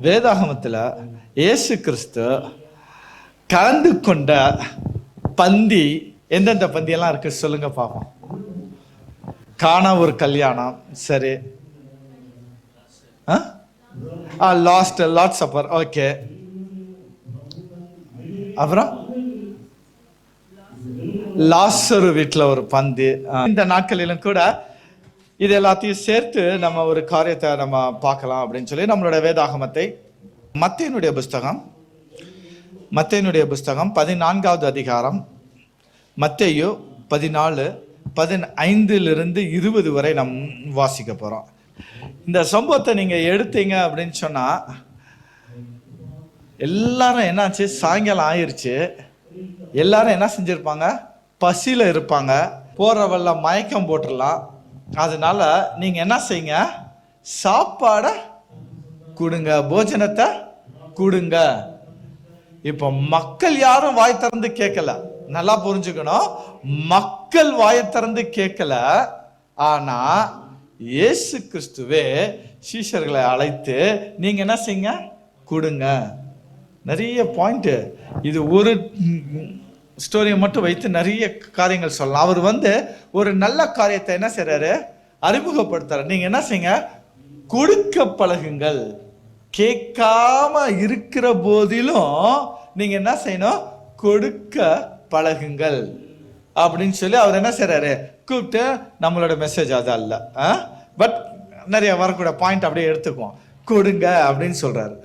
வேதாகமத்தில் இயேசு கிறிஸ்து கலந்து கொண்ட பந்தி எந்தெந்த பந்தியெல்லாம் இருக்கு சொல்லுங்க பாப்போம். காணா ஒரு கல்யாணம், சரி. Lord supper, okay. அப்புறம் லாசரு வீட்டில் ஒரு பந்தி. இந்த நாட்களிலும் கூட இது எல்லாத்தையும் சேர்த்து நம்ம ஒரு காரியத்தை நம்ம பார்க்கலாம் அப்படின்னு சொல்லி நம்மளோட வேதாகமத்தை மத்தேயுடைய புஸ்தகம் 14வது அதிகாரம், மத்தேயு 14:15 வரை நம் வாசிக்க போகிறோம். இந்த சம்பவத்தை நீங்கள் எடுத்தீங்க அப்படின்னு சொன்னால் எல்லாரும் என்னாச்சு, சாயங்காலம் ஆயிடுச்சு, எல்லாரும் என்ன செஞ்சுருப்பாங்க, பசியில் இருப்பாங்க, போகிறவல்ல மயக்கம் போட்டுடலாம். அதனால நீங்கள் என்ன செய்யுங்க, சாப்பாடை கொடுங்க, போஜனத்தை கொடுங்க. இப்போ மக்கள் யாரும் வாய் திறந்து கேட்கல, நல்லா புரிஞ்சுக்கணும். மக்கள் வாயை திறந்து கேட்கல, ஆனா இயேசு கிறிஸ்துவே சீஷர்களை அழைத்து நீங்க என்ன செய்யுங்க, கொடுங்க. நிறைய பாயிண்ட், இது ஒரு ஸ்டோரியை மட்டும் வைத்து நிறைய காரியங்கள் சொல்லலாம். அவர் ஒரு நல்ல காரியத்தை என்ன செய்யறாரு, அறிமுகப்படுத்துறாரு. நீங்க என்ன செய்யுங்க, கொடுக்க பழகுங்கள். கேட்காம இருக்கிற போதிலும் நீங்க என்ன செய்யணும், கொடுக்க பழகுங்கள் அப்படின்னு சொல்லி அவர் என்ன செய்யறாரு, கூப்பிட்டு நம்மளோட மெசேஜ் அது அல்ல, பட் நிறைய வரக்கூட பாயிண்ட் அப்படியே எடுத்துக்குவோம், கொடுங்க அப்படின்னு சொல்றாரு.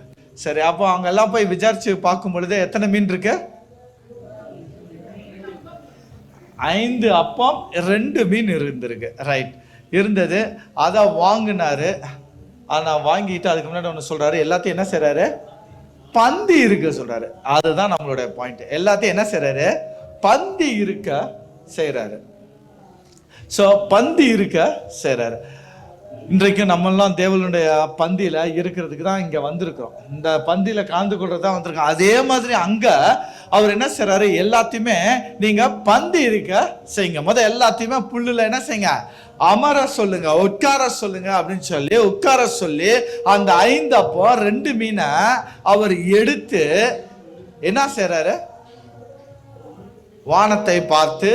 சரி, அப்போ அவங்க எல்லாம் போய் விசாரிச்சு பார்க்கும் பொழுது எத்தனை மீன் இருக்கு, 5 அப்பம் 2 மீன் இருந்திருக்கு, ரைட், இருந்தது. அதை வாங்கினாரு. ஆனால் வாங்கிட்டு அதுக்கு முன்னாடி ஒன்று சொல்றாரு, எல்லாத்தையும் என்ன செய்யறாரு, பந்தி இருக்க சொல்றாரு. அதுதான் நம்மளுடைய பாயிண்ட். எல்லாத்தையும் என்ன செய்யறாரு, பந்தி இருக்க செய்யறாரு. ஸோ பந்தி இருக்க செய்யறாரு. இன்றைக்கு நம்மெல்லாம் தேவனுடைய பந்தியில இருக்கிறதுக்கு தான் இங்க வந்திருக்கிறோம். இந்த பந்தியில கலந்து கொள்றது தான் வந்திருக்கோம். அதே மாதிரி அங்க அவர் என்ன செய்யறாரு, எல்லாத்தையுமே நீங்க பந்தி இருக்க செய்யுங்க. எல்லாத்தையுமே புல்லுல என்ன செய்யுங்க, அமர சொல்லுங்க, உட்கார சொல்லுங்க அப்படின்னு சொல்லி உட்கார சொல்லி அந்த 5 அப்பம் 2 மீனை அவர் எடுத்து என்ன செய்யறாரு, வானத்தை பார்த்து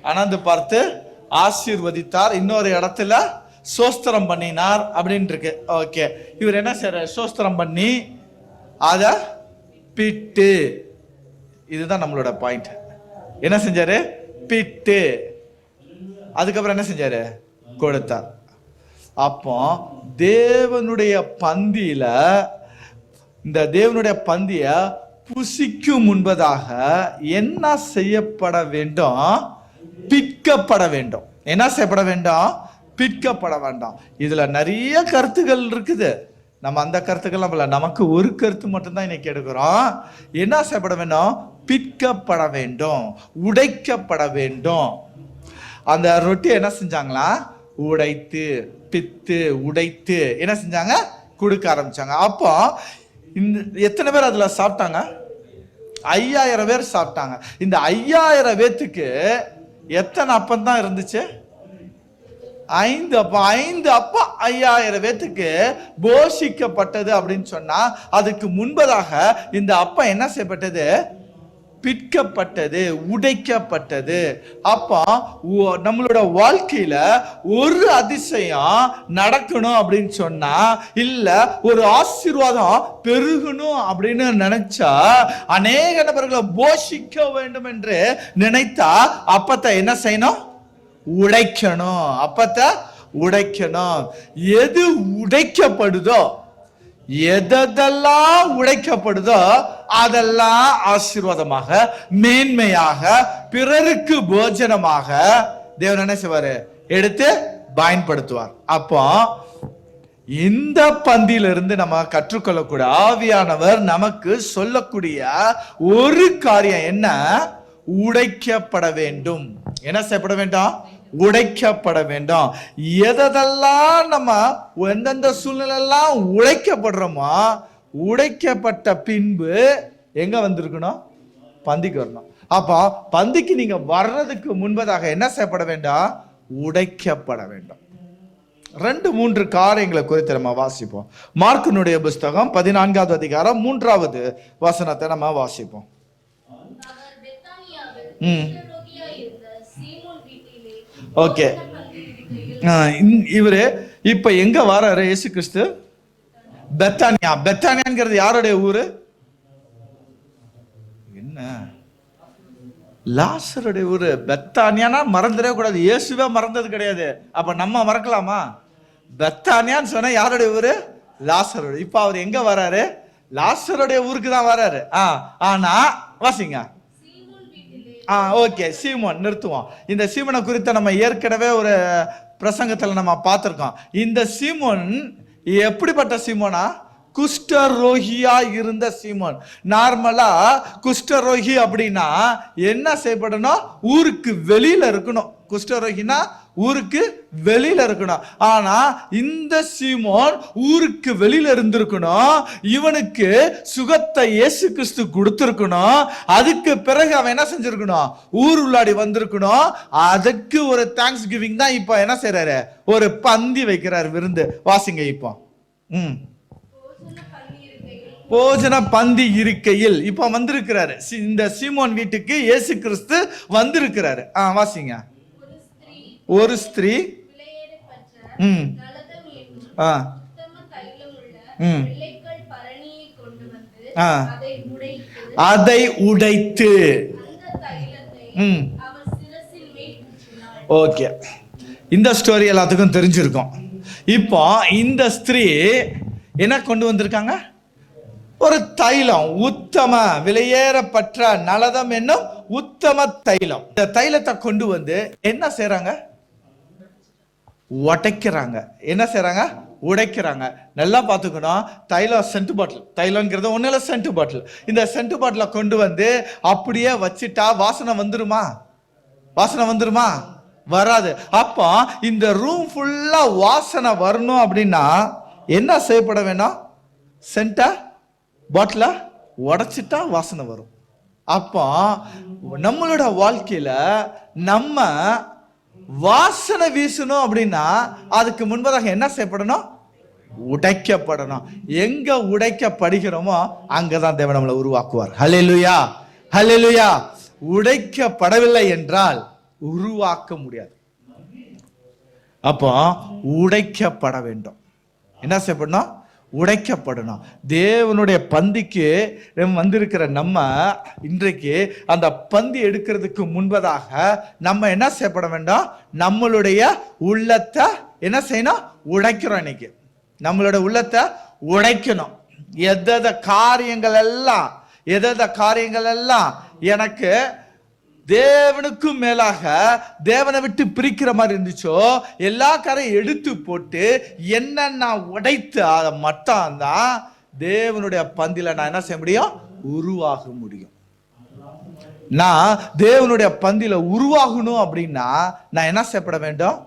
அனந்து பார்த்து ஆசீர்வதித்தார். இன்னொரு இடத்துல சோஸ்திரம் பண்ணினார் அப்படின்னு இருக்கு. ஓகே, இவர் என்ன செய்யறாரு, சோஸ்திரம் பண்ணி அத பிட்டு, இதுதான் நம்மளோட பாயிண்ட். என்ன செஞ்சாரு, பிட்டு, அதுக்கப்புறம் என்ன செஞ்சாரு, கொடுத்தார். அப்போ தேவனுடைய பந்தியில, இந்த தேவனுடைய பந்திய புசிக்கும் முன்பதாக என்ன செய்யப்பட வேண்டும், பிற்கப்பட வேண்டும். என்ன செய்யப்பட வேண்டும், பிற்கப்பட வேண்டாம். இதுல நிறைய கருத்துக்கள் இருக்குது. நம்ம அந்த கருத்துக்கள் நம்ம நமக்கு ஒரு கருத்து மட்டும்தான் இன்னைக்கு எடுக்கிறோம். என்ன செய்யப்பட வேண்டும், பிற்கப்பட வேண்டும், உடைக்கப்பட வேண்டும். அந்த ரொட்டியை என்ன செஞ்சாங்களா, உடைத்து பித்து உடைத்து என்ன செஞ்சாங்க, கொடுக்க ஆரம்பிச்சாங்க. அப்போ எத்தனை பேர் அதுல சாப்பிட்டாங்க, 5000 பேர் சாப்பிட்டாங்க. இந்த 5000 பேத்துக்கு எத்தனை அப்பம் தான் இருந்துச்சு, 5 அப்பம். 5 அப்பம் 5000 பேத்துக்கு போஷிக்கப்பட்டது அப்படின்னு சொன்னா, அதுக்கு முன்பதாக இந்த அப்பம் என்ன செய்யப்பட்டது, பிற்கப்பட்டது, உடைக்கப்பட்டது. அப்போ நம்மளோட வாழ்க்கையில ஒரு அதிசயம் நடக்கணும் அப்படின்னு சொன்னா, இல்ல ஒரு ஆசீர்வாதம் பெருகணும் அப்படின்னு நினைச்சா, அநேக நபர்களை போஷிக்க வேண்டும் என்று நினைத்தா அப்பத்தை என்ன செய்யணும், உடைக்கணும். அப்பத்தை உடைக்கணும். எது உடைக்கப்படுதோ, எதெல்லாம் உடைக்கப்படுதோ அதெல்லாம் ஆசீர்வாதமாக, மேன்மையாக, பிறருக்கு போஜனமாக தேவன் என்ன செய்வாரு, எடுத்து பயன்படுத்துவார். அப்போ இந்த பந்தியிலிருந்து நம்ம கற்றுக்கொள்ளக்கூடிய ஆவியானவர் நமக்கு சொல்லக்கூடிய ஒரு காரியம் என்ன, உடைக்கப்பட வேண்டும். என்ன செய்யப்பட வேண்டும், உடைக்கப்பட வேண்டும். எதெல்லாம் நம்ம எந்தெந்த சூழ்நிலையெல்லாம் உடைக்கப்படுறோமோ, உடைக்கப்பட்ட பின்பு எங்க வந்திருக்கணும், பந்திக்கு வரணும். அப்போ பந்திக்கு நீங்க வர்றதுக்கு முன்பதாக என்ன செய்யப்பட வேண்டும், உடைக்கப்பட வேண்டும். 2-3 காரியங்களை குறித்து நம்ம வாசிப்போம். மார்க்கினுடைய புஸ்தகம் 14வது அதிகாரம் 3வது வசனத்தை நம்ம வாசிப்போம். ஓகே, இவரு இப்ப எங்க வராரு? இயேசு கிறிஸ்து பெத்தானியா. பெத்தானியாங்கிறது யாருடைய ஊரு? என்ன, லாசருடைய ஊரு. பெத்தானியானா மறந்துடவே கூடாது. இயேசுவே மறந்தது கிடையாது. அப்ப நம்ம மறக்கலாமா? பெத்தானியான்னு சொன்னா யாருடைய ஊரு? லாசருடைய. இப்ப அவர் எங்க வராரு? லாசருடைய ஊருக்கு தான் வராரு. ஆனா வாசிங்க. ஓகே, சீமோன். நிறுத்துவோம். இந்த சீமோனை குறித்த நம்ம ஏற்கனவே ஒரு பிரசங்கத்துல நம்ம பார்த்திருக்கோம். இந்த சீமோன் எப்படிப்பட்ட சீமோனா? குஷ்டரோகியா இருந்த சீமோன். நார்மலா குஷ்டரோகி அப்படின்னா என்ன செய்யப்படணும்? ஊருக்கு வெளியில இருக்கணும். குஷ்டரோகினா ஊருக்கு வெளியில இருக்கணும். ஆனா இந்த சீமோன் ஊருக்கு வெளியில இருந்திருக்கணும். இவனுக்கு சுகத்தை இயேசு கிறிஸ்து கொடுத்திருக்கணும். அதுக்கு பிறகு அவன் என்ன செஞ்சிருக்கணும்? ஊர் உள்ளாடி வந்திருக்கணும். அதுக்கு ஒரு தேங்க்ஸ் கிவிங் தான் இப்ப என்ன செய்யறாரு? ஒரு பந்தி வைக்கிறார், விருந்து. வாசிங்க இப்போ. போஜன பந்தி இருக்கையில் இப்ப வந்திருக்கிறாரு. இந்த சீமோன் வீட்டுக்கு இயேசு கிறிஸ்து வந்திருக்கிறாரு. வாசிங்க. ஒரு ஸ்திரீ அதை உடைத்து. ஓகே, இந்த ஸ்டோரி எல்லாத்துக்கும் தெரிஞ்சிருக்கும். இப்போ இந்த ஸ்திரீ என்ன கொண்டு வந்திருக்காங்க? ஒரு தைலம், உத்தம விலையேறப்பட்ட நலதம் என்னும் உத்தம தைலம். இந்த தைலத்தை கொண்டு வந்து என்ன செய்யறாங்க? உடைக்கிறாங்க. என்ன செய்யறாங்க? உடைக்கிறாங்க. நல்லா பார்த்துக்கணும். தைலம் சென்ட் பாட்டில். தைலம்ங்கிறது ஒன்றும் இல்லை, சென்ட் பாட்டில். இந்த சென்ட் பாட்டிலை கொண்டு வந்து அப்படியே வச்சுட்டா வாசனை வந்துருமா? வாசனை வந்துருமா? வராது. அப்போ இந்த ரூம் ஃபுல்லா வாசனை வரணும் அப்படின்னா என்ன செய்யப்பட வேணும்? சென்ட பாட்டில உடைச்சிட்டா வாசனை வரும். அப்போ நம்மளோட வாழ்க்கையில நம்ம வாசனை வீசணும் அப்படின்னா அதுக்கு முன்பதாக என்ன செய்யப்படணும்? உடைக்கப்படணும். எங்க உடைக்கப்படுகிறோமோ அங்கதான் தேவன் நம்மளை உருவாக்குவார். ஹல்லேலூயா, ஹல்லேலூயா. உடைக்கப்படவில்லை என்றால் உருவாக்க முடியாது. அப்போ உடைக்கப்பட வேண்டும். என்ன செய்யப்படணும்? உடைக்கப்படணும். தேவனுடைய பந்திக்கு வந்திருக்கிற நம்ம இன்றைக்கு அந்த பந்தி எடுக்கிறதுக்கு முன்பதாக நம்ம என்ன செய்யப்பட வேண்டும்? நம்மளுடைய உள்ளத்தை என்ன செய்யணும்? உடைக்கிறோம். இன்னைக்கு நம்மளோட உள்ளத்தை உடைக்கணும். எத காரியங்கள் எல்லாம் எனக்கு தேவனுக்கும் மேலாக தேவனை விட்டு பிரிக்கிற மாதிரி இருந்துச்சோ எல்லா காரையும் எடுத்து போட்டு என்ன நான் உடைத்து அதை மட்டும் தான் தேவனுடைய பந்தில நான் என்ன செய்ய முடியும்? உருவாக முடியும். நான் தேவனுடைய பந்தில உருவாகணும் அப்படின்னா நான் என்ன செய்யப்பட வேண்டும்?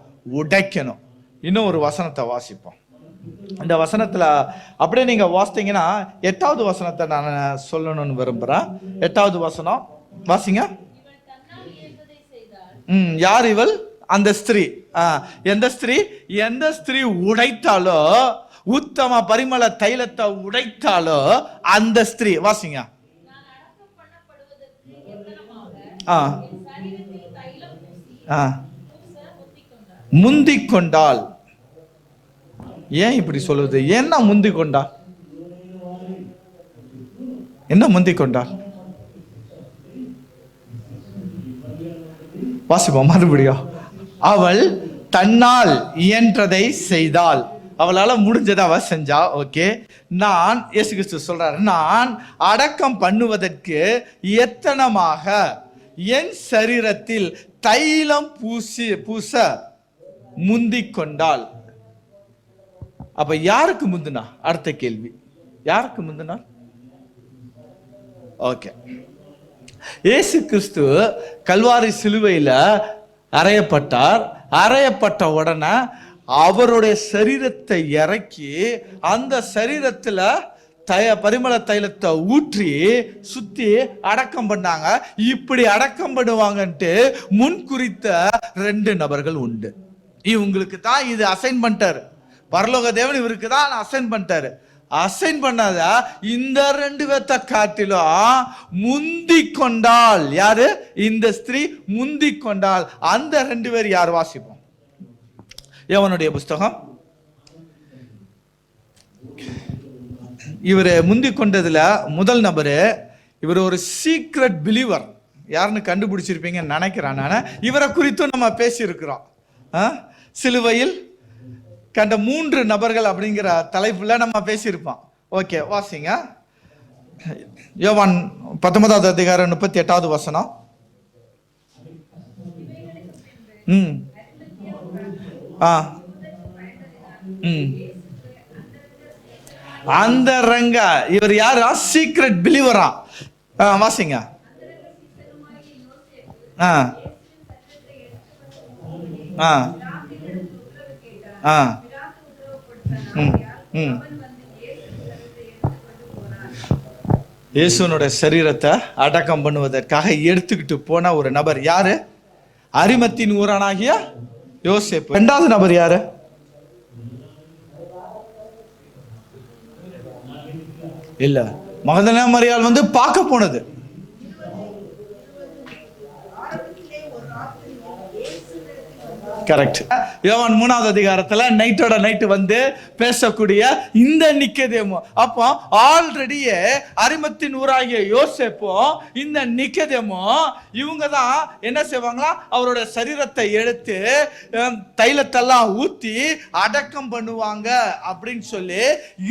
உடைக்கணும். இன்னும் ஒரு வசனத்தை வாசிப்போம். இந்த வசனத்துல அப்படியே நீங்க வாசித்தீங்கன்னா 8வது வசனத்தை நான் சொல்லணும்னு விரும்புறேன். 8வது வசனம் வாசிங்க. யார் இவள்? அந்த ஸ்திரீ. எந்த ஸ்திரீ? எந்த ஸ்திரீ உடைத்தாலோ, உத்தம பரிமள தைலத்தை உடைத்தாலோ அந்த ஸ்திரீ. வாசிங்க. முந்திக் கொண்டாள். ஏன் இப்படி சொல்லுது? என்ன முந்திக் கொண்டாள்? என்ன முந்திக் கொண்டாள்? வாசிப்போம் மறுபடியும். அவள் தன்னால் இயன்றதை செய்தாள். அவளால முடிஞ்சதை அவ செஞ்சா. ஓகே, நான் இயேசு கிறிஸ்து சொல்றாரு, நான் அடக்கம் பண்ணுவதற்கு எத்தனமாக என் சரீரத்தில் தைலம் பூச முந்திக் கொண்டாள். அப்ப யாருக்கு முந்தினா? அடுத்த கேள்வி, யாருக்கு முந்தினா? ஓகே, இயேசு கிறிஸ்து கல்வாரி சிலுவையில அறையப்பட்டார். அறையப்பட்ட உடனே அவருடைய சரீரத்தை இறக்கி அந்த சரீரத்துல பரிமள தைலத்தை ஊற்றி சுத்தி அடக்கம் பண்ணாங்க. இப்படி அடக்கம் பண்ணுவாங்கன்ட்டு முன் குறித்த 2 நபர்கள் உண்டு. இவங்களுக்கு தான் இது அசைன் பண்ணிட்டாரு. பரலோக தேவன் இவருக்கு தான் அசைன் பண்ணிட்டாரு. அசைன் பண்ணாத இந்த 2 பேர்த்த காட்டிலும் முந்தி கொண்டாள் யாரு? இந்த ஸ்திரீ முந்தி கொண்டாள். அந்த 2 பேர் யார்? வாசிப்போம் யோவானுடைய புஸ்தகம். இவர் முந்தி கொண்டதுல முதல் நபரு, இவர் ஒரு சீக்ரெட் பிலீவர். யாருன்னு கண்டுபிடிச்சிருப்பீங்கன்னு நினைக்கிறேன் நான். இவரை குறித்தும் நம்ம பேசியிருக்கிறோம். சிலுவையில் கண்ட 3 நபர்கள் அப்படிங்கிற தலைப்புல நம்ம பேசியிருப்போம். ஓகே, வாசிங்க. யோவான் 19வது அதிகாரம் 38வது வசனம். அந்த ரங்க இவர் யாரா? சீக்ரெட் பிலீவரா? வாசிங்க. இயேசுனுடைய சரீரத்தை அடக்கம் பண்ணுவதற்காக எடுத்துக்கிட்டு போன ஒரு நபர் யாரு? அரிமத்தின் ஊரானாகிய யோசேப்பு. 2வது நபர் யாரு? இல்ல, மகதலேனா மரியாள் வந்து பார்க்க போனது. கரெக்ட். யோவான் 3வது அதிகாரத்துல நைட்டோட நைட்டு வந்து பேசக்கூடிய இந்த நிக்கதேமு. அப்போ ஆல்ரெடியே அரிமத்தின் ஊராகிய யோசேப்போ இந்த நிக்கதேமு இவங்க தான் என்ன செய்வாங்களா? அவரோட சரீரத்தை எடுத்து தைலத்தெல்லாம் ஊத்தி அடக்கம் பண்ணுவாங்க அப்படின்னு சொல்லி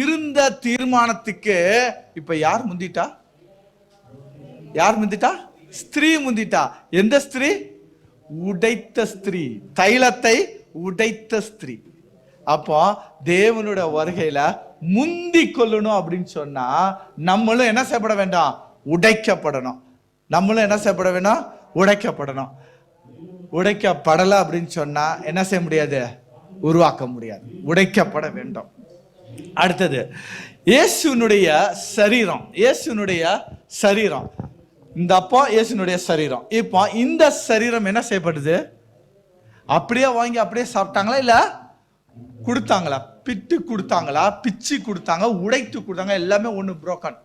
இருந்த தீர்மானத்துக்கு இப்ப யார் முந்திட்டா? யார் முந்திட்டா? ஸ்திரீ முந்திட்டா. எந்த ஸ்திரீ? உடைத்த ஸ்திரீ, தைலத்தை உடைத்த ஸ்திரீ. அப்போ தேவனுடைய வருகையில முந்தி கொள்ளணும் அப்படின்னு சொன்னா நம்மளும் என்ன செய்யப்பட வேண்டாம்? உடைக்கப்படணும். நம்மளும் என்ன செய்யப்பட வேண்டாம்? உடைக்கப்படணும். உடைக்கப்படலை அப்படின்னு சொன்னா என்ன செய்ய முடியாது? உருவாக்க முடியாது. உடைக்கப்பட வேண்டும். அடுத்தது இயேசுனுடைய சரீரம். இயேசுனுடைய சரீரம் இந்த அப்போ இயேசுனுடைய சரீரம். இப்போ இந்த சரீரம் என்ன செய்யப்படுது? அப்படியே வாங்கி அப்படியே சாப்பிட்டாங்களா, இல்ல கொடுத்தாங்களா? பிட்டு கொடுத்தாங்களா, பிச்சு கொடுத்தாங்க, உடைத்து கொடுத்தாங்க? எல்லாமே ஒண்ணு புரோக்கன்.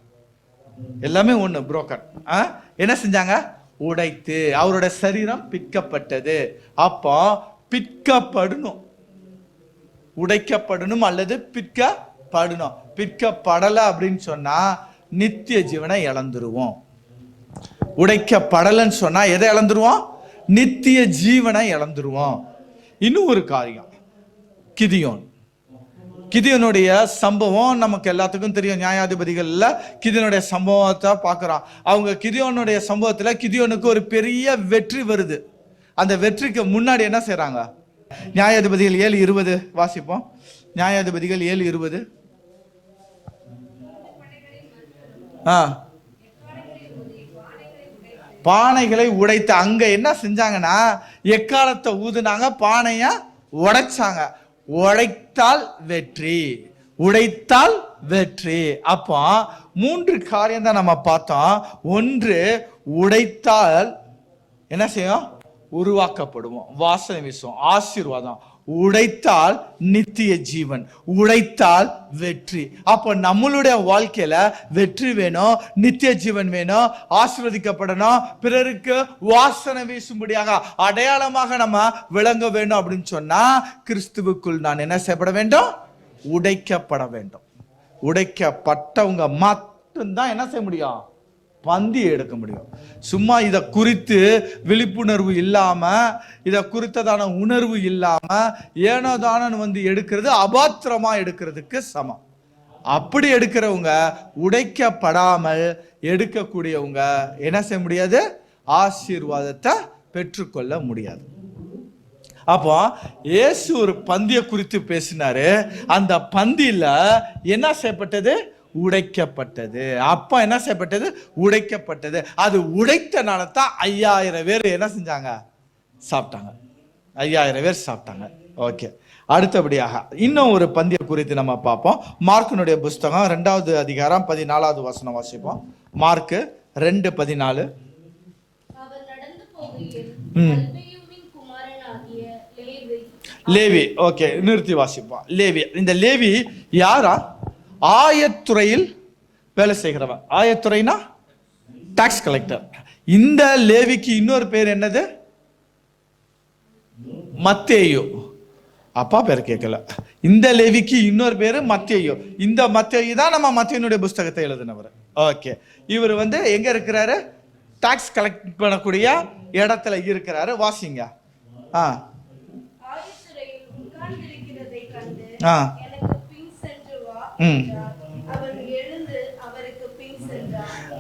எல்லாமே ஒண்ணு புரோக்கன். என்ன செஞ்சாங்க? உடைத்து. அவரோட சரீரம் பிற்கப்பட்டது. அப்போ பிற்கப்படணும், உடைக்கப்படணும் அல்லது பிற்கப்படணும். பிற்கப்படலை அப்படின்னு சொன்னா நித்திய ஜீவனை இழந்துருவோம். உடைக்கப்படலன்னு சொன்னா எதை இழந்துருவோம்? நித்திய ஜீவனை இழந்துருவோம். இன்னும் ஒரு காரியம், கிதியோன். கிதியோனுடைய சம்பவம் நமக்கு எல்லாத்துக்கும் தெரியும். நியாயாதிபதிகள்ல கிதியோனுடைய சம்பவத்தை பார்க்கிறோம். அவங்க கிதியோனுடைய சம்பவத்துல கிதியோனுக்கு ஒரு பெரிய வெற்றி வருது. அந்த வெற்றிக்கு முன்னாடி என்ன செய்யறாங்க? நியாயாதிபதிகள் 7:20 வாசிப்போம். நியாயாதிபதிகள் 7:20. பானைகளை உடைத்து அங்க என்ன செஞ்சாங்கன்னா எக்காலத்தை ஊதுனாங்க, பானைய உடைச்சாங்க. உடைத்தால் வெற்றி, உடைத்தால் வெற்றி. அப்போ 3 காரியம் தான் நம்ம பார்த்தோம். ஒன்று, உடைத்தால் என்ன செய்யும்? உருவாக்கப்படுவோம், வாசனை வீசும், ஆசீர்வாதம். உடைத்தால் நித்திய ஜீவன், உடைத்தால் வெற்றி. அப்போ நம்மளுடைய வாழ்க்கையில வெற்றி வேணும், நித்திய ஜீவன் வேணும், ஆசீர்வதிக்கப்படணும், பிறருக்கு வாசனை வீசும்படியாக அடையாளமாக நம்ம விளங்க வேண்டும் அப்படின்னு சொன்னா கிறிஸ்துவுக்குள் நான் என்ன செய்யப்பட வேண்டும்? உடைக்கப்பட வேண்டும். உடைக்கப்பட்டவங்க மட்டும்தான் என்ன செய்ய முடியும்? பந்தி எடுக்க முடியும். சும்மா இதை குறித்து விழிப்புணர்வு இல்லாம, இதை குறித்ததான உணர்வு இல்லாம ஏனோதானு வந்து எடுக்கிறது அபாத்திரமா எடுக்கிறதுக்கு சமம். அப்படி எடுக்கிறவங்க, உடைக்கப்படாமல் எடுக்கக்கூடியவங்க என்ன செய்ய முடியாது? ஆசீர்வாதத்தை பெற்றுக்கொள்ள முடியாது. அப்போ இயேசு ஒரு பந்தியை குறித்து பேசினாரு. அந்த பந்தியில என்ன செய்யப்பட்டது? உடைக்கப்பட்டது. அப்ப என்ன செய்யப்பட்டது? உடைக்கப்பட்டது. அது உடைத்தனால தான் 5000 பேர் என்ன செஞ்சாங்க? சாப்பிட்டாங்க. 5000 பேர் சாப்பிட்டாங்க. ஓகே, அடுத்தபடியாக இன்னும் ஒரு பந்திய குறித்து நம்ம பார்ப்போம். மார்க்கினுடைய புஸ்தகம் 2வது அதிகாரம் 14வது வசனம் வாசிப்போம். மார்க்கு 2:14. லேவி. ஓகே, நிறுத்தி வாசிப்போம். லேவி, இந்த லேவி யாரா? ஆயத்துறையில் வேலை செய்கிறவன். ஆயத்துறைனா டாக்ஸ் கலெக்டர். இந்த லேவிக்கு இன்னொரு பேர் என்னது? மத்தேயு. அப்பா பேர் கேட்கல. இந்த லேவிக்கு இன்னொரு பேரு மத்தேயு. இந்த மத்தேயு தான் நம்ம மத்தேயுனுடைய புஸ்தகத்தை எழுதினவர். ஓகே, இவர் எங்க இருக்கிறாரு? டாக்ஸ் கலெக்ட் பண்ணக்கூடிய இடத்துல இருக்கிறாரு. வாசிங்க.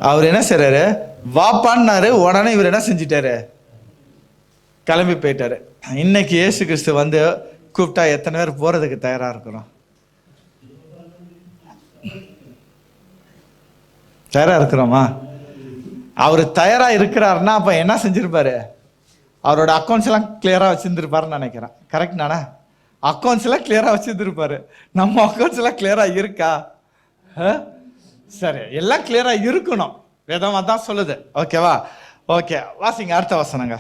அவர் என்ன செய்றாரு? வாப்பான்னாரு. உடனே இவர் என்ன செஞ்சிட்டாரு? கிளம்பி போயிட்டாரு. இன்னைக்கு இயேசு கிறிஸ்து கூப்பிட்டா எத்தனை பேர் போறதுக்கு தயாரா இருக்கிறோம்? தயாரா இருக்கிறோமா? அவர் தயாரா இருக்கிறாருன்னா அப்ப என்ன செஞ்சிருப்பாரு? அவரோட அக்கௌண்ட்ஸ் எல்லாம் கிளியரா வச்சிருந்துருப்பாருன்னு நினைக்கிறேன். கரெக்ட் நானே? அக்கௌண்ட்ஸ் எல்லாம் கிளியரா வச்சிருந்துருப்பாரு. நம்ம அக்கௌண்ட்ஸ் எல்லாம் கிளியரா இருக்கா? சரி, எல்லாம் கிளியரா இருக்கணும். வேதம் அதான் சொல்லுது. ஓகேவா? ஓகே, வாசிங்க அடுத்த வசனங்க.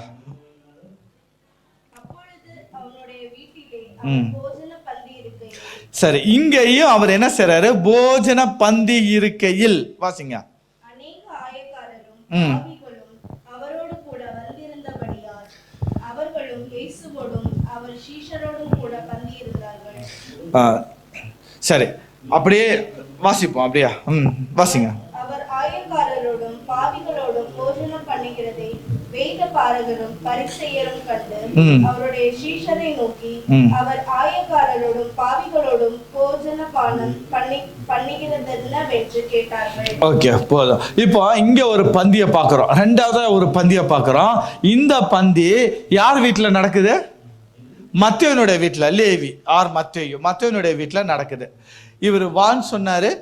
சரி, இங்கேயும் அவர் என்ன செய்றாரு? போஜன பந்தி இருக்கையில். வாசிங்க. அவரோடு கூட வந்திருந்தபடியால் அவர்களும் இயேசுவோடும் அவர் சீஷரோடும் கூட பந்தி இருந்தார்கள். சரி, அப்படியே வாசிப்போம். அப்படியா? வாசிங்க. அவர் ஆயக்காரரோடும் பாவிகளோடும் போஜனம் பண்ணுகிறதை வேத பாரகரும் பரிசேயரும் கண்டு அவருடைய சீஷரை நோக்கி, அவர் ஆயக்காரரோடும் பாவிகளோடும் போஜன பானம் பண்ணுகிறதென்னவென்று கேட்டார்கள். ஓகே, போதும். இப்போ இங்க ஒரு பந்தியை பார்க்கிறோம். ரெண்டாவது ஒரு பந்தியை பார்க்கிறோம். இந்த பந்தி யார் வீட்டுல நடக்குது? மத்தேயுனுடைய வீட்டுல. லேவி ஆர் மத்தேயுனுடைய வீட்டுல நடக்குது. இவர் வான்னு சொன்னாரு.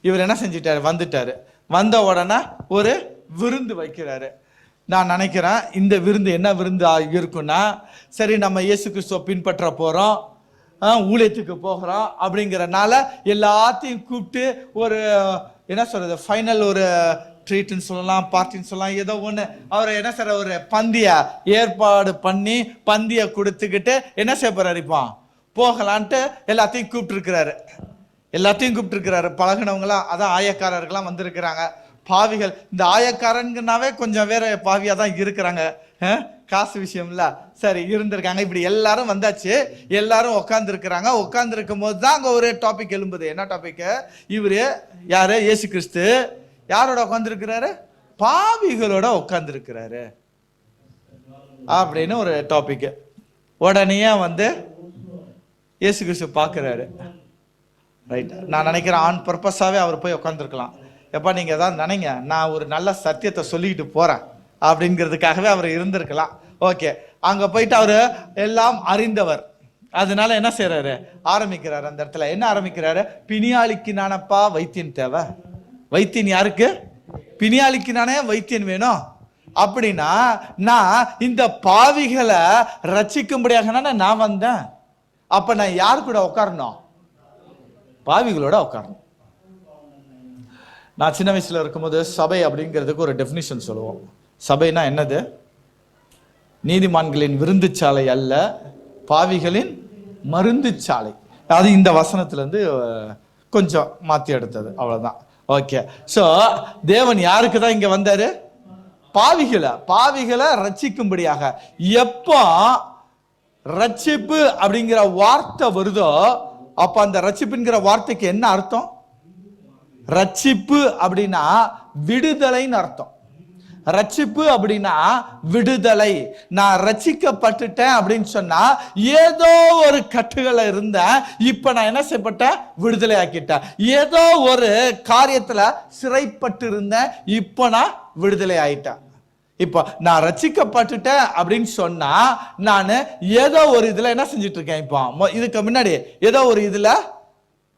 இவர் என்ன செஞ்சிட்டாரு? வந்துட்டாரு. வந்த உடனே ஒரு விருந்து வைக்கிறாரு. நான் நினைக்கிறேன் இந்த விருந்து என்ன விருந்து இருக்குன்னா, சரி நம்ம இயேசு கிறிஸ்துவை பின்பற்ற போகிறோம், ஊழியத்துக்கு போகிறோம் அப்படிங்கிறனால எல்லாத்தையும் கூப்பிட்டு ஒரு என்ன சொல்கிறது, ஃபைனல் ஒரு ட்ரீட்னு சொல்லலாம், பார்ட்டின்னு சொல்லலாம், ஏதோ ஒன்று அவரை என்ன செய்ற ஒரு பந்தியை ஏற்பாடு பண்ணி பந்தியை கொடுத்துக்கிட்டு என்ன செய்ய போகிறாரு? இப்போ போகலான்ட்டு எல்லாத்தையும் கூப்பிட்டுருக்கிறாரு. பழகினவங்களாம், அதான் ஆயக்காரர்கள்லாம் வந்திருக்கிறாங்க. பாவிகள், இந்த ஆயக்காரங்கனாவே கொஞ்சம் வேற பாவியா தான் இருக்கிறாங்க. காசு விஷயம்ல சரி இருந்திருக்காங்க. இப்படி எல்லாரும் வந்தாச்சு. எல்லாரும் உட்கார்ந்து இருக்கிறாங்க. உட்கார்ந்து இருக்கும் போது தான் அங்க ஒரு டாபிக் எழும்புது. என்ன டாபிக்? இவரு யாரு? இயேசு கிறிஸ்து யாரோட உட்கார்ந்து இருக்கிறாரு? பாவிகளோட உட்கார்ந்து இருக்கிறாரு அப்படின்னு ஒரு டாபிக். உடனே இயேசு கிறிஸ்து பார்க்கிறாரு. ரைட், நான் நினைக்கிறேன் ஆன் பர்பஸாவே அவர் போய் உட்காந்துருக்கலாம். எப்பா நீங்க ஏதாவது நினைங்க, நான் ஒரு நல்ல சத்தியத்தை சொல்லிக்கிட்டு போறேன் அப்படிங்கிறதுக்காகவே அவர் இருந்திருக்கலாம். ஓகே, அங்க போயிட்டு அவரு எல்லாம் அறிந்தவர். அதனால என்ன செய்யறாரு? ஆரம்பிக்கிறாரு. அந்த இடத்துல என்ன ஆரம்பிக்கிறாரு? பிணியாளிக்கு நானப்பா வைத்தியன் தேவை. வைத்தியன் யாருக்கு? பிணியாளிக்கு நானே வைத்தியன் வேணும். அப்படின்னா நான் இந்த பாவிகளை ரட்சிக்கும்படியாக நான் வந்தேன். அப்ப நான் யார் கூட உட்காரணும்? பாவிகளோட உட்காரணும். நான் சின்ன வயசுல இருக்கும்போது சபை அப்படிங்கிறதுக்கு ஒரு டெஃபினிஷன் சொல்லுவோம். சபைனா என்னது? நீதிமான்களின் விருந்து சாலை அல்ல, பாவிகளின் மருந்து சாலை. அது இந்த வசனத்துல இருந்து கொஞ்சம் மாத்தி எடுத்தது, அவ்வளவுதான். ஓகே, சோ தேவன் யாருக்கு தான் இங்க வந்தாரு? பாவிகளை ரட்சிக்கும்படியாக. எப்போ ரட்சிப்பு அப்படிங்கிற வார்த்தை வருதோ அப்ப அந்த ரட்சிப்புங்கிற வார்த்தைக்கு என்ன அர்த்தம்? ரட்சிப்பு அப்படின்னா விடுதலைன்னு அர்த்தம். ரட்சிப்பு அப்படின்னா விடுதலை. நான் ரட்சிக்கப்பட்டுட்டேன் அப்படின்னு சொன்னா ஏதோ ஒரு கட்டுகளை இருந்தேன், இப்ப நான் என்ன செய்யப்பட்டேன்? விடுதலை ஆக்கிட்டேன். ஏதோ ஒரு காரியத்துல சிறைப்பட்டு இருந்தேன், இப்ப நான் விடுதலை ஆயிட்டேன். இப்ப நான் ரட்சிக்கப்பட்டுட்டேன் அப்படின்னு சொன்னா நான் ஏதோ ஒரு இதுல என்ன செஞ்சிட்டு இருக்கேன்? இப்போ இதுக்கு முன்னாடி ஏதோ ஒரு இதுல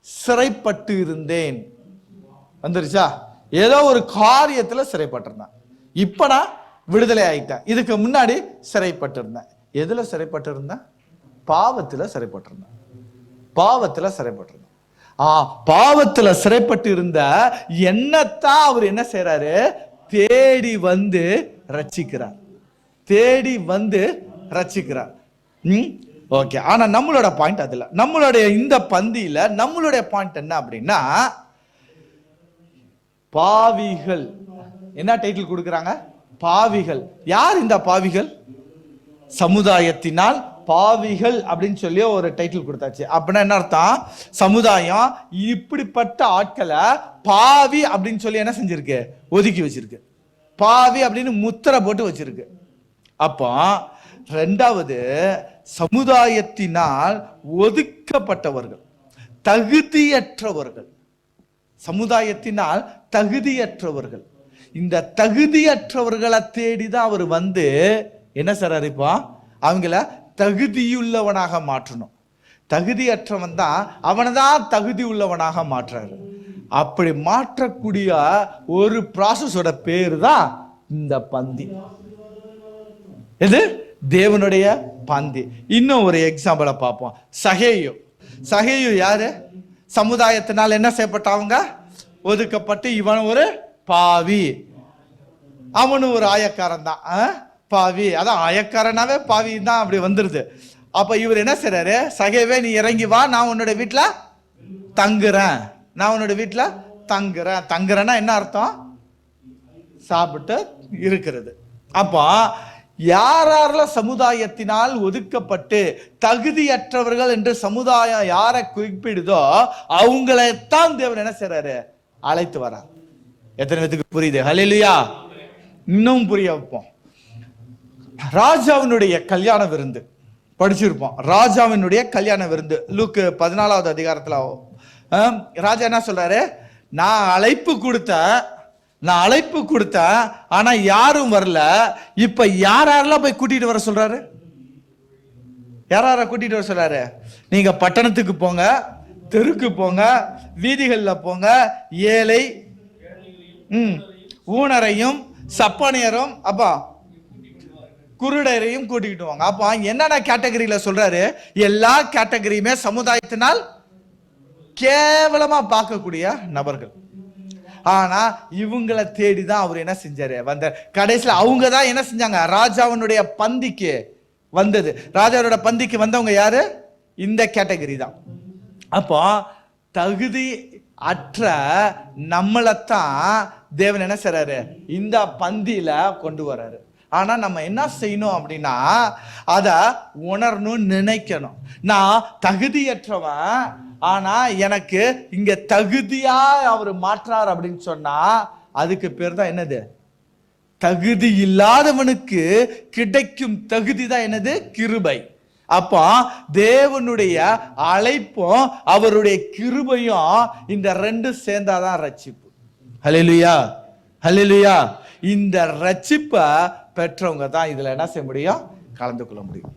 சிறைப்பட்டு இருந்தேன். வந்துருச்சா? ஏதோ ஒரு காரியத்துல சிறைப்பட்டிருந்தேன், இப்ப நான் விடுதலை ஆயிட்டேன். இதுக்கு முன்னாடி சிறைப்பட்டு இருந்தேன். எதுல சிறைப்பட்டு இருந்தேன்? பாவத்துல சிறைப்பட்டிருந்தேன். பாவத்துல சிறைப்பட்டு இருந்த என்னத்தான் அவர் என்ன செய்யறாரு? தேடி வந்து ரட்சிக்கிறார். ஓகே, ஆனா நம்மளோட பாயிண்ட் அதுல, நம்மளுடைய இந்த பந்தியில நம்மளுடைய பாயிண்ட் என்ன அப்படின்னா, பாவிகள். என்ன டைட்டில் கொடுக்குறாங்க? பாவிகள். யார் இந்த பாவிகள்? சமுதாயத்தினால் பாவிகள் அப்படின்னு சொல்லி ஒரு டைட்டில் கொடுத்தாச்சு. அப்படின்னா என்ன அர்த்தம்? சமுதாயம் இப்படிப்பட்ட ஆட்களை பாவி அப்படின்னு சொல்லி என்ன செஞ்சிருக்கு? ஒதுக்கி வச்சிருக்கு. பாவி அப்படின்னு முத்திரை போட்டு வச்சிருக்கு. அப்போ ரெண்டாவது, சமுதாயத்தினால் ஒதுக்கப்பட்டவர்கள், தகுதியற்றவர்கள். சமுதாயத்தினால் தகுதியற்றவர்கள். இந்த தகுதியற்றவர்களை தேடிதான் அவர் வந்து என்ன செய்றாரு? இப்போ அவங்கள தகுதியுள்ளவனாக மாற்றணும். தகுதியற்றவன் தான் அவனை தான் தகுதி உள்ளவனாக மாற்றுறாரு. அப்படி மாற்றக்கூடிய ஒரு ப்ராசஸோட பேரு தான் இந்த பந்தி. இது தேவனுடைய பந்தி. இன்னும் ஒரு எக்ஸாம்பிளை பார்ப்போம். சகேயு யாரு? சமுதாயத்தினால் என்ன செய்யப்பட்டவங்க? ஒதுக்கப்பட்டு இவன் ஒரு பாவி, அவனு ஒரு ஆயக்காரன் தான். பாவி, அதான் ஆயக்காரனாவே பாவி தான், அப்படி வந்துருது. அப்ப இவர் என்ன செய்றாரு? சகேவே நீ இறங்கி வா, நான் உன்னோட வீட்டுல தங்குறேன். நான் உன்னோட வீட்டுல தங்குறேன். தங்குறேன்னா என்ன அர்த்தம்? சாப்பிட்டு இருக்கிறது. அப்போ யாரெல்லாம் சமுதாயத்தினால் ஒதுக்கப்பட்டு தகுதியற்றவர்கள் என்று சமுதாயம் யாரை குறிப்பிடுதோ அவங்களைத்தான் தேவன் என்ன செய்றாரு? அழைத்து வரார். எத்தனை பேருக்கு புரியுது? ஹல்லேலூயா. இன்னும் புரிய வைப்போம். ராஜாவினுடைய கல்யாண விருந்து படிச்சிருப்போம். ராஜாவினுடைய கல்யாண விருந்து லூக்கு 14வது அதிகாரத்துல ராஜா என்ன சொல்றாரு? நான் அழைப்பு கொடுத்தேன், ஆனா யாரும் வரல. இப்ப யாரெல்லாம் போய் கூட்டிட்டு வர சொல்றாரு? யார கூட்டிட்டு வர சொல்றாரு? நீங்க பட்டணத்துக்கு போங்க, தெருக்கு போங்க, வீதிகள்ல போங்க, ஏழை ஊனரையும் சப்பானியரும் அப்பா குருடரையும் கூட்டிக்கிட்டு வாங்க. அப்ப என்னென்ன கேட்டகரியில சொல்றாரு? எல்லா கேட்டகரியுமே சமுதாயத்தினால் கேவலமா பார்க்கக்கூடிய நபர்கள். ஆனா இவங்களை தேடிதான் அவர் என்ன செஞ்சாரு? வந்த கடைசியில் அவங்க தான் என்ன செஞ்சாங்க? ராஜாவினுடைய பந்திக்கு வந்தது. ராஜாவோட பந்திக்கு வந்தவங்க யாரு? இந்த கேட்டகரி தான். அப்போ தகுதி அற்ற நம்மளைத்தான் தேவன் என்ன செய்றாரு? இந்த பந்தியில கொண்டு வர்றாரு. ஆனா நம்ம என்ன செய்யணும் அப்படின்னா, அத உணரணும், நினைக்கணும். நான் தகுதியற்றவன், ஆனா எனக்கு இங்க தகுதியா அவர் மாற்றார் அப்படின்னு சொன்னா அதுக்கு பேர் தான் என்னது? தகுதி இல்லாதவனுக்கு கிடைக்கும் தகுதி தான் என்னது? கிருபை. அப்போ தேவனுடைய அழைப்பும் அவருடைய கிருபையும் இந்த ரெண்டு சேர்ந்தாதான் ரட்சிப்பு. ஹல்லேலூயா, ஹல்லேலூயா. இந்த ரட்சிப்பை பெற்றவங்க தான் இதுல என்ன செய்ய முடியும்? கலந்து கொள்ள முடியும்.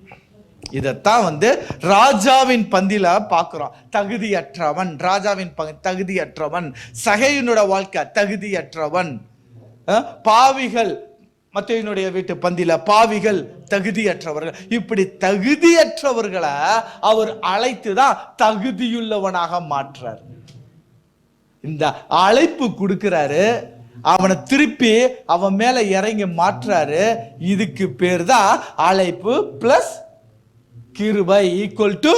இதத்தான் வந்து ராஜாவின் பந்தியில பார்க்கிறோம். தகுதியற்றவன், ராஜாவின் தகுதியற்றவன், சகையினோட வாழ்க்கை தகுதியற்றவன், பாவிகள் மத்தேயுனுடைய வீட்டு பந்தியில பாவிகள், தகுதியற்றவர்கள். இப்படி தகுதியற்றவர்களை அவர் அழைத்துதான் தகுதியுள்ளவனாக மாற்றார். இந்த அழைப்பு கொடுக்கிறாரு, அவனை திருப்பி அவன் மேல இறங்கி மாற்றாரு. இதுக்கு பேர் தான் அழைப்பு பிளஸ் கிருபை ஈக்குவல் டு